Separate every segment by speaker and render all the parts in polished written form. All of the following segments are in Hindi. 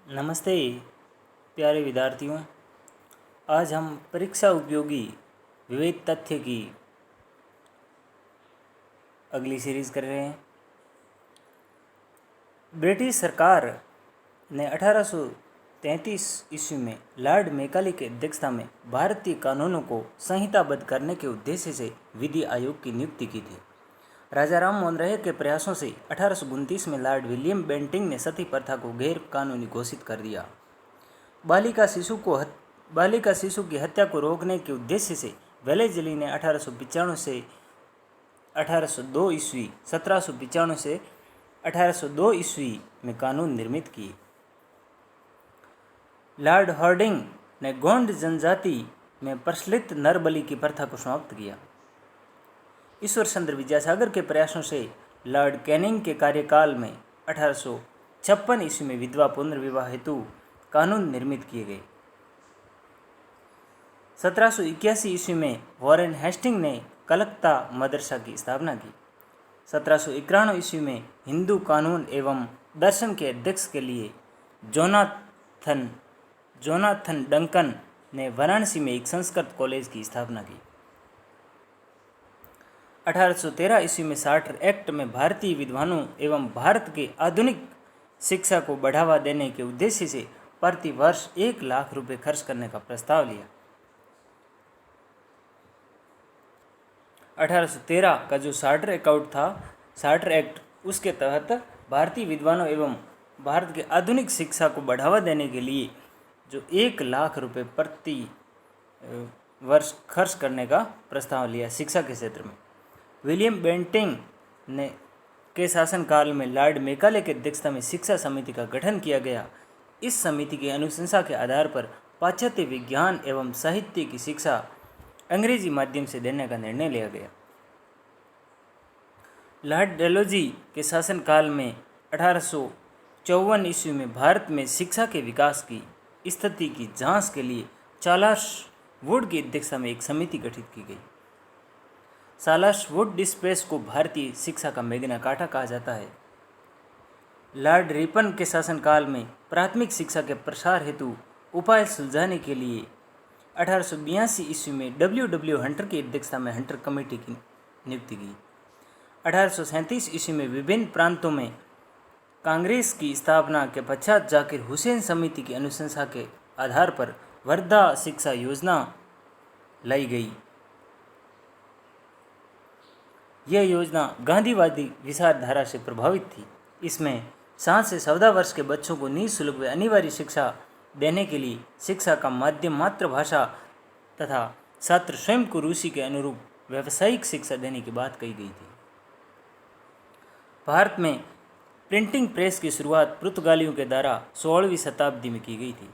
Speaker 1: नमस्ते प्यारे विद्यार्थियों। आज हम परीक्षा उपयोगी विविध तथ्य की अगली सीरीज़ कर रहे हैं। ब्रिटिश सरकार ने 1833 ईस्वी में लॉर्ड मैकाले की अध्यक्षता में भारतीय कानूनों को संहिताबद्ध करने के उद्देश्य से विधि आयोग की नियुक्ति की थी। राजा राम मोहन राय के प्रयासों से 1829 में लॉर्ड विलियम बेंटिंग ने सती प्रथा को गैर कानूनी घोषित कर दिया। बालिका शिशु की हत्या को रोकने के उद्देश्य से वेलेज़ली ने 1895 से 1802 ईस्वी 1795 से 1802 ईस्वी में कानून निर्मित किए। लॉर्ड हार्डिंग ने गोंड जनजाति में प्रचलित नरबलि की प्रथा को समाप्त किया। ईश्वर चंद्र विद्यासागर के प्रयासों से लॉर्ड कैनिंग के कार्यकाल में 1856 ईस्वी में विधवा पुनर्विवाह हेतु कानून निर्मित किए गए। 1781 ईस्वी में वॉरेन हेस्टिंग ने कलकत्ता मदरसा की स्थापना की। 1791 ईस्वी में हिंदू कानून एवं दर्शन के अध्यक्ष के लिए जोनाथन डंकन ने वाराणसी में एक संस्कृत कॉलेज की स्थापना की। 1813 ईस्वी में चार्टर एक्ट में भारतीय विद्वानों एवं भारत के आधुनिक शिक्षा को बढ़ावा देने के उद्देश्य से प्रति वर्ष 1 लाख रुपए खर्च करने का प्रस्ताव लिया। 1813 का जो चार्टर एक्ट उसके तहत भारतीय विद्वानों एवं भारत के आधुनिक शिक्षा को बढ़ावा देने के लिए जो 1 लाख रुपए प्रति वर्ष खर्च करने का प्रस्ताव लिया शिक्षा के क्षेत्र में। विलियम बेंटिंग ने के शासनकाल में लॉर्ड मैकाले की अध्यक्षता में शिक्षा समिति का गठन किया गया। इस समिति की अनुशंसा के आधार पर पाश्चात्य विज्ञान एवं साहित्य की शिक्षा अंग्रेजी माध्यम से देने का निर्णय लिया गया। लॉर्ड डेलहौजी के शासनकाल में 1854 ईस्वी में भारत में शिक्षा के विकास की स्थिति की जांच के लिए चार्ल्स वुड की अध्यक्षता में एक समिति गठित की गई। चार्ल्स वुड डिस्प्रेस को भारतीय शिक्षा का मैग्ना कार्टा कहा जाता है। लॉर्ड रिपन के शासनकाल में प्राथमिक शिक्षा के प्रसार हेतु उपाय सुलझाने के लिए 1882 ईस्वी में डब्ल्यू हंटर की अध्यक्षता में हंटर कमेटी की नियुक्ति की। 1837 ईस्वी में विभिन्न प्रांतों में कांग्रेस की स्थापना के पश्चात जाकिर हुसैन समिति की अनुशंसा के आधार पर वर्धा शिक्षा योजना लाई गई। यह योजना गांधीवादी विचारधारा से प्रभावित थी। इसमें 7 से 14 वर्ष के बच्चों को निःशुल्क व अनिवार्य शिक्षा देने के लिए शिक्षा का माध्यम मातृभाषा तथा छात्र स्वयं को रूसी के अनुरूप व्यावसायिक शिक्षा देने की बात कही गई थी। भारत में प्रिंटिंग प्रेस की शुरुआत पुर्तगालियों के द्वारा 16वीं शताब्दी में की गई थी।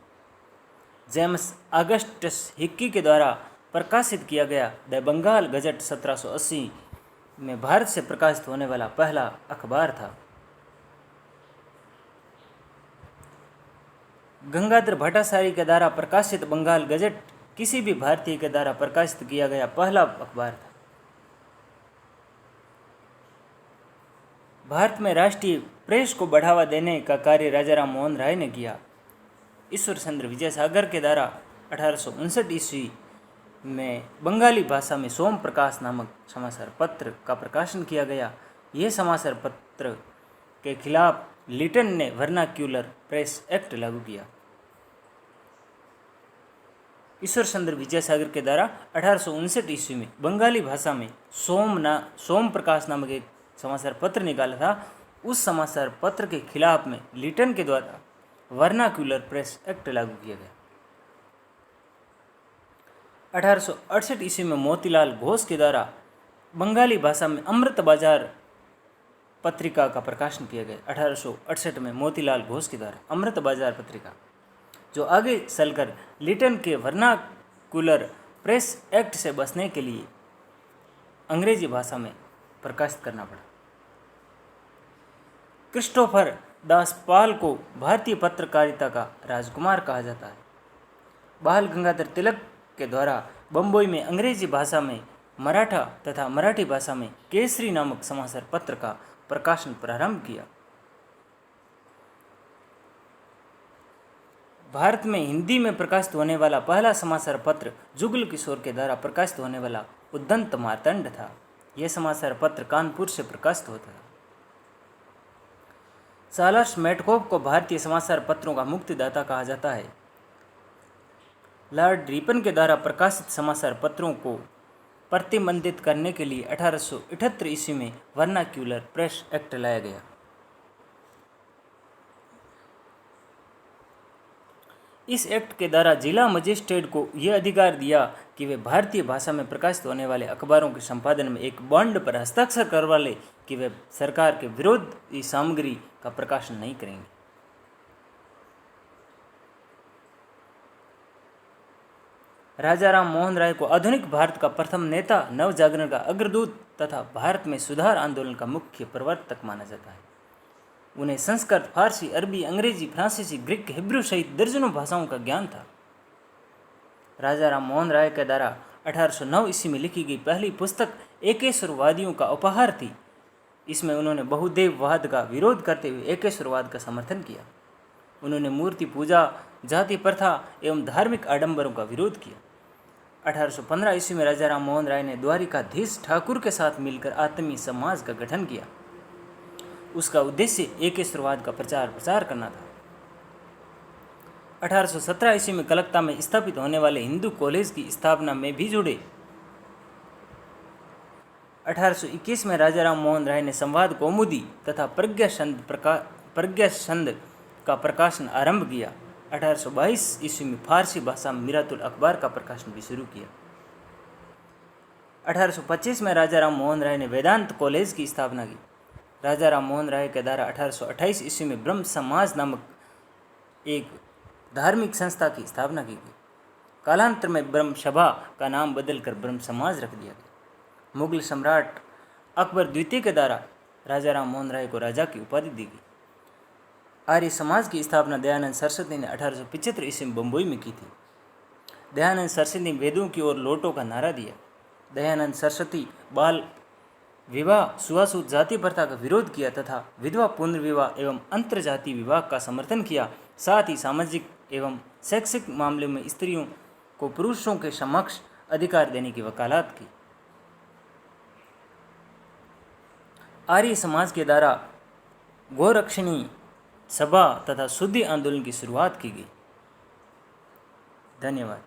Speaker 1: जेम्स ऑगस्टस हिक्की के द्वारा प्रकाशित किया गया द बंगाल गजट 1780 में भारत से प्रकाशित होने वाला पहला अखबार था। गंगाधर भट्टाचार्य के द्वारा प्रकाशित बंगाल गजट किसी भी भारतीय के द्वारा प्रकाशित किया गया पहला अखबार था। भारत में राष्ट्रीय प्रेस को बढ़ावा देने का कार्य राजा राम मोहन राय ने किया। ईश्वर चंद्र विद्यासागर के द्वारा 1859 ईस्वी में बंगाली भाषा में सोम प्रकाश नामक समाचार पत्र का प्रकाशन किया गया। यह समाचार पत्र के खिलाफ लिटन ने वर्नाक्यूलर प्रेस एक्ट लागू किया। ईश्वर चंद्र विद्यासागर के द्वारा 1859 ईस्वी में बंगाली भाषा में सोम प्रकाश नामक एक समाचार पत्र निकाला था। उस समाचार पत्र के खिलाफ में लिटन के द्वारा वर्नाक्यूलर प्रेस एक्ट लागू किया गया। 1868 ईस्वी में मोतीलाल घोष के द्वारा बंगाली भाषा में अमृत बाजार पत्रिका का प्रकाशन किया गया। 1868 में मोतीलाल घोष के द्वारा अमृत बाजार पत्रिका, जो आगे चलकर लिटन के वर्नाक्यूलर प्रेस एक्ट से बचने के लिए अंग्रेजी भाषा में प्रकाशित करना पड़ा। क्रिस्टोफर दास पाल को भारतीय पत्रकारिता का राजकुमार कहा जाता है। बाल गंगाधर तिलक के द्वारा बम्बई में अंग्रेजी भाषा में मराठा तथा मराठी भाषा में केसरी नामक समाचार पत्र का प्रकाशन प्रारंभ किया। भारत में हिंदी में प्रकाशित होने वाला पहला समाचार पत्र जुगल किशोर के द्वारा प्रकाशित होने वाला उद्दंत मार्तंड था। यह समाचार पत्र कानपुर से प्रकाशित होता था। चार्ल्स मेटकॉफ को भारतीय समाचार पत्रों का मुक्तिदाता कहा जाता है। लॉर्ड रिपन के द्वारा प्रकाशित समाचार पत्रों को प्रतिबंधित करने के लिए 1878 ईस्वी में वर्नाक्यूलर प्रेस एक्ट लाया गया। इस एक्ट के द्वारा जिला मजिस्ट्रेट को यह अधिकार दिया कि वे भारतीय भाषा में प्रकाशित होने वाले अखबारों के संपादन में एक बॉन्ड पर हस्ताक्षर करवा ले कि वे सरकार के विरोधी सामग्री का प्रकाशन नहीं करेंगे। राजा राम मोहन राय को आधुनिक भारत का प्रथम नेता, नव जागरण का अग्रदूत तथा भारत में सुधार आंदोलन का मुख्य प्रवर्तक माना जाता है। उन्हें संस्कृत, फारसी, अरबी, अंग्रेजी, फ्रांसीसी, ग्रीक, हिब्रू सहित दर्जनों भाषाओं का ज्ञान था। राजा राम मोहन राय के द्वारा 1809 ईस्वी में लिखी गई पहली पुस्तक एकेश्वरवादियों का उपहार थी। इसमें उन्होंने बहुदेववाद का विरोध करते हुए एकेश्वरवाद का समर्थन किया। उन्होंने मूर्ति पूजा, जाति प्रथा एवं धार्मिक आडंबरों का विरोध किया। 1815 ईस्वी में राजा राम मोहन राय ने द्वारिकाधीश ठाकुर के साथ मिलकर आत्मीय समाज का गठन किया। उसका उद्देश्य एकेश्वरवाद का प्रचार करना था। 1817 ईस्वी में कलकत्ता में स्थापित होने वाले हिंदू कॉलेज की स्थापना में भी जुड़े। 1821 में राजा राम मोहन राय ने संवाद कौमुदी तथा प्रज्ञा संध का प्रकाशन आरंभ किया। 1822 ईस्वी में फारसी भाषा में मिरातुल अखबार का प्रकाशन भी शुरू किया। 1825 में राजा राम मोहन राय ने वेदांत कॉलेज की स्थापना की। राजा राम मोहन राय के द्वारा 1828 ईस्वी में ब्रह्म समाज नामक एक धार्मिक संस्था की स्थापना की गई। कालांतर में ब्रह्म सभा का नाम बदलकर ब्रह्म समाज रख दिया गया। मुगल सम्राट अकबर द्वितीय के द्वारा राजा राम मोहन राय को राजा की उपाधि दी गई। आर्य समाज की स्थापना दयानंद सरस्वती ने 1875 ईस्वी में बम्बई में की थी। दयानंद सरस्वती ने वेदों की ओर लौटो का नारा दिया। दयानंद सरस्वती बाल विवाह, छुआछूत, जाति प्रथा का विरोध किया तथा विधवा पुनर्विवाह एवं अंतर्जातीय विवाह का समर्थन किया। साथ ही सामाजिक एवं शैक्षिक मामले में स्त्रियों को पुरुषों के समक्ष अधिकार देने की वकालत की। आर्य समाज के द्वारा गोरक्षणी सभा तथा शुद्धि आंदोलन की शुरुआत की गई। धन्यवाद।